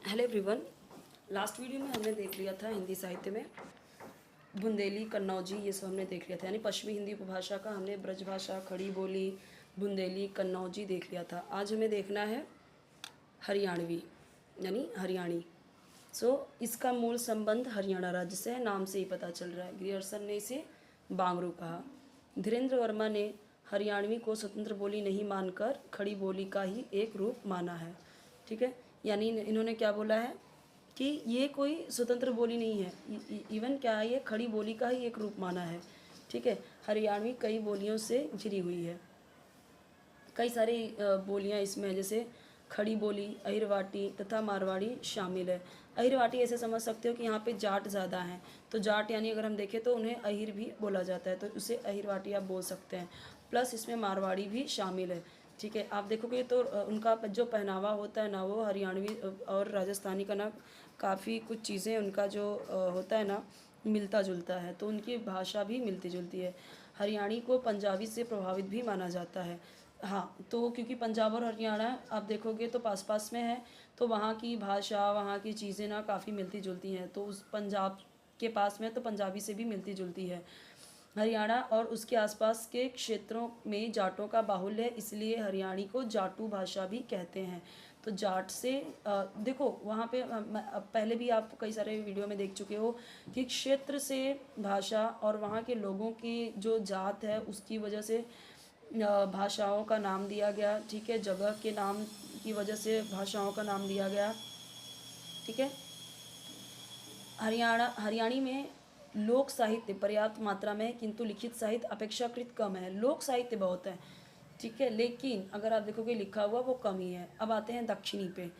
Hello everyone. Last video में हमने देख लिया था हिंदी साहित्य में बुंदेली, कन्नौजी, ये सब हमने देख लिया था। यानी पश्चिमी हिंदी उपभाषा का हमने ब्रजभाषा, खड़ी बोली, बुंदेली, कन्नौजी देख लिया था। आज हमें देखना है हरियाणवी यानी हरियाणी। इसका मूल संबंध हरियाणा राज्य से है, नाम से ही पता चल रहा है। ग्रियर्सन ने इसे बांगरू कहा। धीरेन्द्र वर्मा ने हरियाणवी को स्वतंत्र बोली नहीं मानकर खड़ी बोली का ही एक रूप माना है। ठीक है, यानी इन्होंने क्या बोला है कि ये कोई स्वतंत्र बोली नहीं है, इवन क्या है, ये खड़ी बोली का ही एक रूप माना है। ठीक है, हरियाणवी कई बोलियों से घिरी हुई है। कई सारी बोलियां इसमें है, जैसे खड़ी बोली, अहिरवाटी तथा मारवाड़ी शामिल है। अहिरवाटी ऐसे समझ सकते हो कि यहाँ पे जाट ज़्यादा हैं, तो जाट यानी अगर हम देखें तो उन्हें अहिर भी बोला जाता है, तो उसे अहिरवाटी आप बोल सकते हैं। प्लस इसमें मारवाड़ी भी शामिल है। ठीक है, आप देखोगे तो उनका जो पहनावा होता है ना, वो हरियाणवी और राजस्थानी का ना काफ़ी कुछ चीज़ें उनका जो होता है ना मिलता जुलता है, तो उनकी भाषा भी मिलती जुलती है। हरियाणी को पंजाबी से प्रभावित भी माना जाता है। हाँ, तो क्योंकि पंजाब और हरियाणा आप देखोगे तो पास पास में है, तो वहाँ की भाषा, वहाँ की चीज़ें ना काफ़ी मिलती जुलती हैं। तो उस पंजाब के पास में तो पंजाबी से भी मिलती जुलती है। हरियाणा और उसके आसपास के क्षेत्रों में जाटों का बाहुल्य है, इसलिए हरियाणी को जाटू भाषा भी कहते हैं। तो जाट से देखो वहाँ पे पहले भी आप कई सारे वीडियो में देख चुके हो कि क्षेत्र से भाषा और वहाँ के लोगों की जो जात है उसकी वजह से भाषाओं का नाम दिया गया। ठीक है, जगह के नाम की वजह से भाषाओं का नाम दिया गया। ठीक है, हरियाणी में लोक साहित्य पर्याप्त मात्रा में है, किंतु लिखित साहित्य अपेक्षाकृत कम है। लोक साहित्य बहुत है, ठीक है, लेकिन अगर आप देखोगे लिखा हुआ वो कम ही है। अब आते हैं दक्षिणी पे।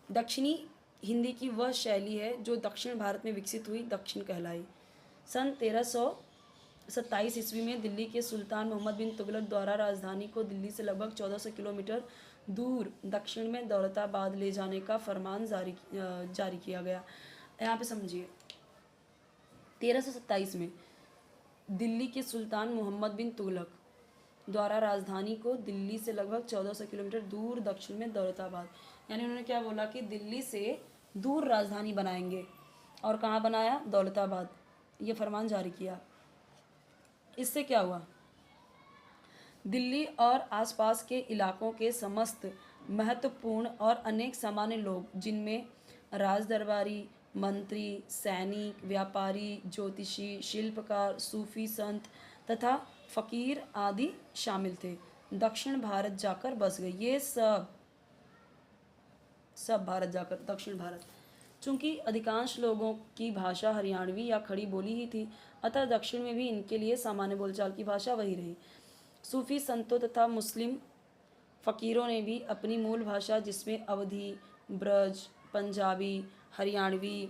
दक्षिणी हिंदी की वह शैली है जो दक्षिण भारत में विकसित हुई, दक्षिण कहलाई। सन 1327 ईस्वी में दिल्ली के सुल्तान मोहम्मद बिन तुगलक द्वारा राजधानी को दिल्ली से लगभग 1400 किलोमीटर दूर दक्षिण में दौलताबाद ले जाने का फरमान जारी किया गया। यहाँ पे समझिए, 1327 में दिल्ली के सुल्तान मोहम्मद बिन तुगलक द्वारा राजधानी को दिल्ली से लगभग 1400 किलोमीटर दूर दक्षिण में दौलताबाद, यानी उन्होंने क्या बोला कि दिल्ली से दूर राजधानी बनाएंगे। और कहाँ बनाया? दौलताबाद। ये फरमान जारी किया। इससे क्या हुआ? दिल्ली और आसपास के इलाकों के समस्त महत्वपूर्ण और अनेक सामान्य लोग, जिनमें राज दरबारी, मंत्री, सैनिक, व्यापारी, ज्योतिषी, शिल्पकार, सूफी संत तथा फकीर आदि शामिल थे, दक्षिण भारत जाकर बस गए। ये सब भारत जाकर, दक्षिण भारत। चूंकि अधिकांश लोगों की भाषा हरियाणवी या खड़ी बोली ही थी, अतः दक्षिण में भी इनके लिए सामान्य बोलचाल की भाषा वही रही। सूफी संतों तथा मुस्लिम फ़कीरों ने भी अपनी मूल भाषा, जिसमें अवधी, ब्रज, पंजाबी, हरियाणवी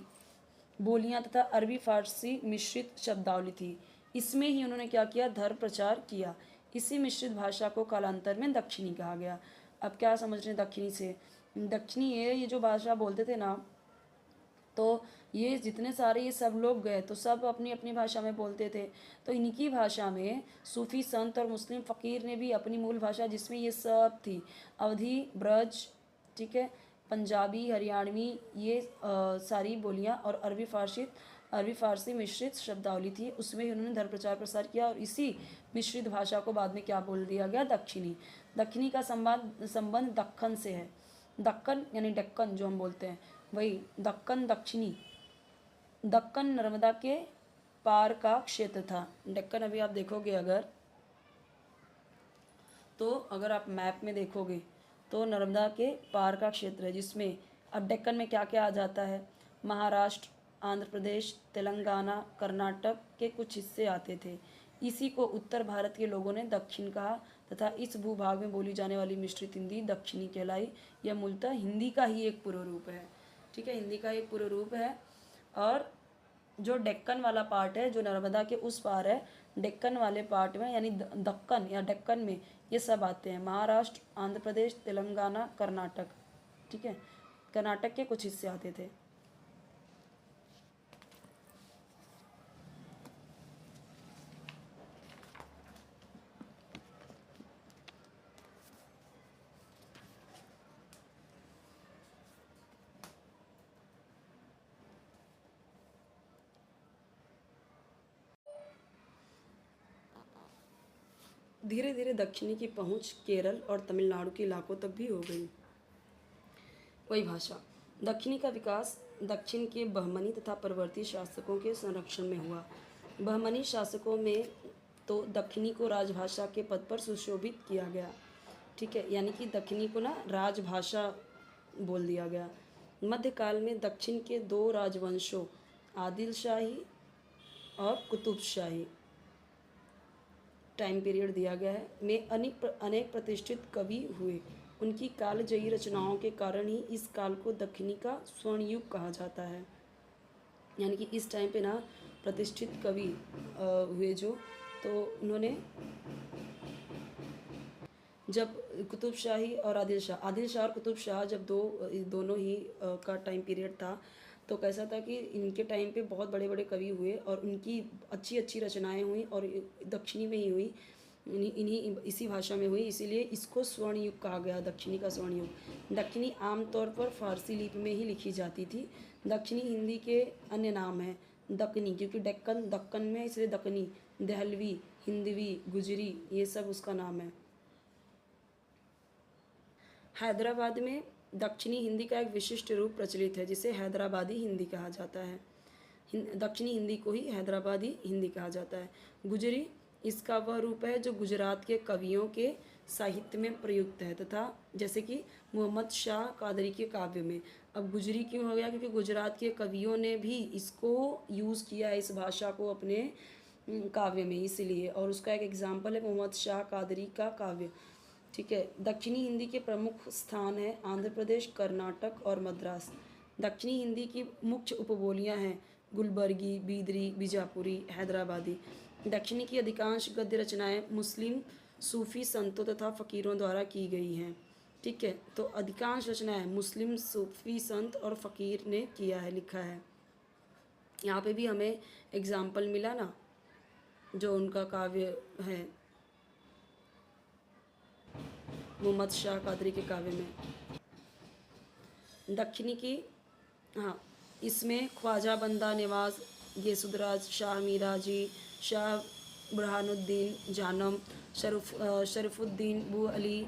बोलियां तथा अरबी फारसी मिश्रित शब्दावली थी, इसमें ही उन्होंने क्या किया? धर्म प्रचार किया। इसी मिश्रित भाषा को कालांतर में दक्षिणी कहा गया। अब क्या समझ रहे हैं दक्षिणी से? दक्षिणी ये जो भाषा बोलते थे ना, तो ये जितने सारे ये सब लोग गए तो सब अपनी अपनी भाषा में बोलते थे। तो इनकी भाषा में सूफी संत और मुस्लिम फ़कीर ने भी अपनी मूल भाषा, जिसमें ये सब थी, अवधी, ब्रज, ठीक है, पंजाबी, हरियाणवी, ये सारी बोलियां और अरबी फारसी मिश्रित शब्दावली थी, उसमें ही उन्होंने धर्म प्रचार प्रसार किया। और इसी मिश्रित भाषा को बाद में क्या बोल दिया गया? दक्षिणी। दक्षिणी का संबंध दक्कन से है। दक्कन यानी डेक्कन जो हम बोलते हैं, वही दक्कन, दक्षिणी। दक्कन नर्मदा के पार का क्षेत्र था। डेक्कन अभी आप देखोगे अगर आप मैप में देखोगे तो नर्मदा के पार का क्षेत्र है, जिसमें अब डेक्कन में क्या क्या आ जाता है? महाराष्ट्र, आंध्र प्रदेश, तेलंगाना, कर्नाटक के कुछ हिस्से आते थे। इसी को उत्तर भारत के लोगों ने दक्षिण कहा तथा इस भूभाग में बोली जाने वाली मिश्रित हिंदी दक्षिणी कहलाई। यह मूलतः हिंदी का ही एक पूर्व रूप है। ठीक है, हिंदी का एक पूर्व रूप है। और जो डेक्कन वाला पार्ट है, जो नर्मदा के उस पार है, डेक्कन वाले पार्ट में यानी दक्कन या डेक्कन में ये सब आते हैं, महाराष्ट्र, आंध्र प्रदेश, तेलंगाना, कर्नाटक। ठीक है, कर्नाटक के कुछ हिस्से आते थे। धीरे धीरे दक्षिणी की पहुंच केरल और तमिलनाडु के इलाकों तक भी हो गई। वही भाषा। दक्षिणी का विकास दक्षिण के बहमनी तथा परवर्ती शासकों के संरक्षण में हुआ। बहमनी शासकों में तो दक्षिणी को राजभाषा के पद पर सुशोभित किया गया, ठीक है, यानी कि दक्षिणी को ना राजभाषा बोल दिया गया। मध्यकाल में दक्षिण के दो राजवंशों आदिल शाही और कुतुब शाही टाइम पीरियड दिया गया है में अनेक प्रतिष्ठित कवि हुए। उनकी कालजयी रचनाओं के कारण ही इस काल को दक्षिणी का स्वर्ण युग कहा जाता है। यानी कि इस टाइम पे ना प्रतिष्ठित कवि हुए जो, तो उन्होंने जब कुतुब शाही और आदिल शाह और कुतुब शाह जब दोनों ही का टाइम पीरियड था, तो कैसा था कि इनके टाइम पे बहुत बड़े बड़े कवि हुए और उनकी अच्छी अच्छी रचनाएं हुई और दक्षिणी में ही हुई, इन्हीं इसी भाषा में हुई, इसीलिए इसको स्वर्ण युग कहा गया, दक्षिणी का स्वर्ण युग। दक्षिणी आमतौर पर फारसी लिपि में ही लिखी जाती थी। दक्षिणी हिंदी के अन्य नाम हैं दक्कनी, क्योंकि दक्कन में इसलिए दक्कनी, दहलवी, हिंदवी, गुजरी, ये सब उसका नाम है। हैदराबाद में दक्षिणी हिंदी का एक विशिष्ट रूप प्रचलित है जिसे हैदराबादी हिंदी कहा जाता है। दक्षिणी हिंदी को ही हैदराबादी हिंदी कहा जाता है। गुजरी इसका वह रूप है जो गुजरात के कवियों के साहित्य में प्रयुक्त है तथा जैसे कि मोहम्मद शाह कादरी के काव्य में। अब गुजरी क्यों हो गया? क्योंकि गुजरात के कवियों ने भी इसको यूज़ किया, इस भाषा को अपने काव्य में, इसलिए। और उसका एक एग्जाम्पल है मोहम्मद शाह कादरी का काव्य, ठीक है। दक्षिणी हिंदी के प्रमुख स्थान हैं आंध्र प्रदेश, कर्नाटक और मद्रास। दक्षिणी हिंदी की मुख्य उपबोलियां हैं गुलबर्गी, बीदरी, बीजापुरी, हैदराबादी। दक्षिणी की अधिकांश गद्य रचनाएं मुस्लिम सूफी संतों तथा फ़कीरों द्वारा की गई हैं, ठीक है। तो अधिकांश रचनाएं मुस्लिम सूफी संत और फ़कीर ने किया है, लिखा है। यहाँ पे भी हमें एग्जाम्पल मिला ना, जो उनका काव्य है मोहम्मद शाह कादरी के काव्य में। दक्षिणी की, हाँ, इसमें ख्वाजा बंदा नवाज, गेसुदराज, शाह मीरा जी, शाह बुरहानुद्दीन जानम, शरीफुद्दीन बू अली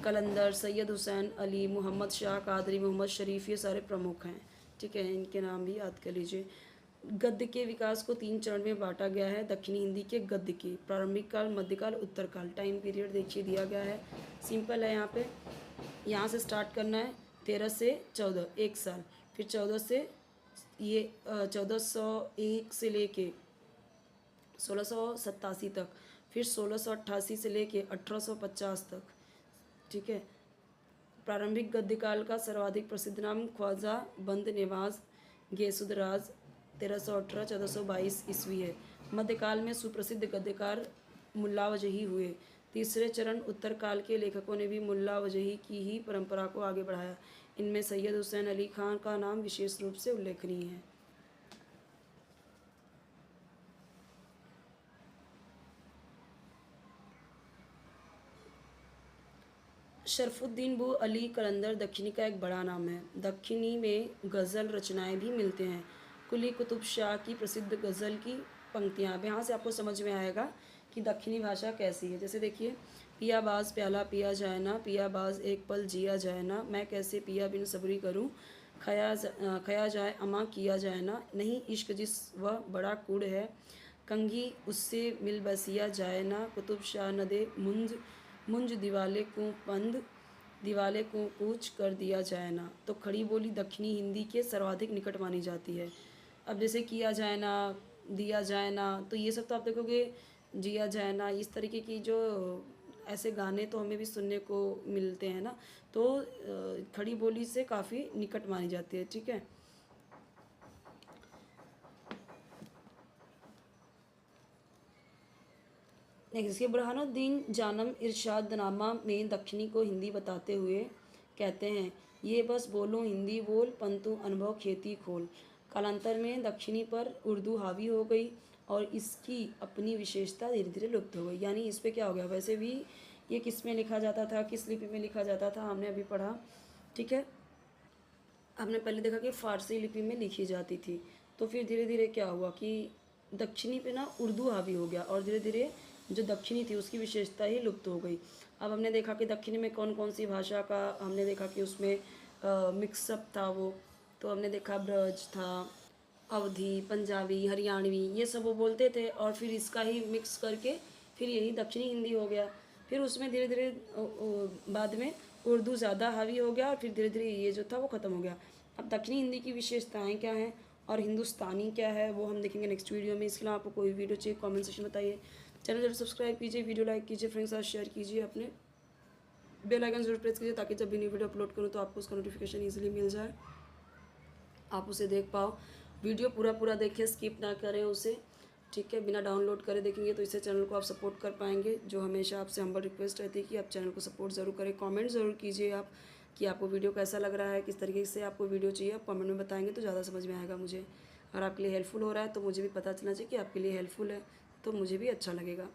कलंदर, सैयद हुसैन अली, मोहम्मद शाह कादरी, मोहम्मद शरीफ, ये सारे प्रमुख हैं, ठीक है। इनके नाम भी याद कर लीजिए। गद्य के विकास को 3 चरण में बांटा गया है। दक्षिणी हिंदी के गद्य की प्रारंभिक काल, मध्यकाल, उत्तरकाल। टाइम पीरियड देखिए दिया गया है, सिंपल है। यहाँ पे यहाँ से स्टार्ट करना है 13 से 14, 1 साल। फिर 14 से 1401 से लेके 1687 तक, फिर 1688 से लेके 1850 तक, ठीक है। प्रारंभिक गद्यकाल का सर्वाधिक प्रसिद्ध नाम ख्वाजा बंद नवाज गेसुदराज 1318-1422 ईस्वी है। मध्यकाल में सुप्रसिद्ध गद्यकार मुल्ला वजही हुए। तीसरे चरण उत्तरकाल के लेखकों ने भी मुल्ला वजही की ही परंपरा को आगे बढ़ाया। इनमें सैयद हुसैन अली खान का नाम विशेष रूप से उल्लेखनीय है। शरफुद्दीन बू अली कलंदर दक्षिणी का एक बड़ा नाम है। दक्षिणी में गज़ल रचनाएं भी मिलते हैं। कुली कुतुब शाह की प्रसिद्ध गज़ल की पंक्तियाँ, अब यहाँ से आपको समझ में आएगा कि दक्षिणी भाषा कैसी है। जैसे देखिए, पिया बाज प्याला पिया जाए ना, पिया बाज एक पल जिया जाए ना, मैं कैसे पिया बिन सबरी करूँ, खया जाए अमा किया जाए ना, नहीं इश्क जिस वह बड़ा कूड़ है, कंघी उससे मिल बसिया जाए ना, कुतुब शाह न दे मुंज दिवाले को पंद, दिवाले को कूच कर दिया जाए ना। तो खड़ी बोली दक्षिणी हिंदी के सर्वाधिक निकट मानी जाती है। अब जैसे किया जाए ना, दिया जाए ना, तो ये सब तो आप देखोगे, जिया जाए ना, इस तरीके की जो ऐसे गाने तो हमें भी सुनने को मिलते हैं ना, तो खड़ी बोली से काफ़ी निकट मानी जाती है, ठीक है। नेक्स्ट, बुरहानुद्दीन जानम इरशादनामा में दक्षिणी को हिंदी बताते हुए कहते हैं, ये बस बोलो हिंदी बोल, पंतु अनुभव खेती खोल। कालांतर में दक्षिणी पर उर्दू हावी हो गई और इसकी अपनी विशेषता धीरे धीरे लुप्त हो गई। यानी इस पर क्या हो गया, वैसे भी ये किस में लिखा जाता था, किस लिपि में लिखा जाता था, हमने अभी पढ़ा, ठीक है। हमने पहले देखा कि फ़ारसी लिपि में लिखी जाती थी, तो फिर धीरे धीरे क्या हुआ कि दक्षिणी पे ना उर्दू हावी हो गया और धीरे धीरे जो दक्षिणी थी उसकी विशेषता ही लुप्त हो गई। अब हमने देखा कि दक्षिणी में कौन कौन सी भाषा का हमने देखा कि उसमें मिक्सअप था वो। तो हमने देखा ब्रज था, अवधी, पंजाबी, हरियाणवी, ये सब वो बोलते थे और फिर इसका ही मिक्स करके फिर यही दक्षिणी हिंदी हो गया। फिर उसमें धीरे धीरे बाद में उर्दू ज़्यादा हावी हो गया और फिर धीरे धीरे ये जो था वो ख़त्म हो गया। अब दक्षिणी हिंदी की विशेषताएं क्या हैं और हिंदुस्तानी क्या है वो हम देखेंगे नेक्स्ट वीडियो में। इसके अलावा आपको कोई वीडियो चाहिए कमेंट सेक्शन में बताइए। चैनल जरूर सब्सक्राइब कीजिए, वीडियो लाइक कीजिए, फ्रेंड्स के साथ शेयर कीजिए, अपने बेल आइकन जरूर प्रेस कीजिए ताकि जब भी न्यू वीडियो अपलोड करूँ तो आपको उसका नोटिफिकेशन ईजिली मिल जाए, आप उसे देख पाओ। वीडियो पूरा देखिए, स्किप ना करें उसे, ठीक है। बिना डाउनलोड करे देखेंगे तो इससे चैनल को आप सपोर्ट कर पाएंगे। जो हमेशा आपसे हम्बल रिक्वेस्ट रहती है कि आप चैनल को सपोर्ट ज़रूर करें। कमेंट ज़रूर कीजिए आप कि आपको वीडियो कैसा लग रहा है, किस तरीके से आपको वीडियो चाहिए, आप कमेंट में बताएंगे तो ज़्यादा समझ में आएगा मुझे। अगर आपके लिए हेल्पफुल हो रहा है तो मुझे भी पता चलना चाहिए कि आपके लिए हेल्पफुल है, तो मुझे भी अच्छा लगेगा।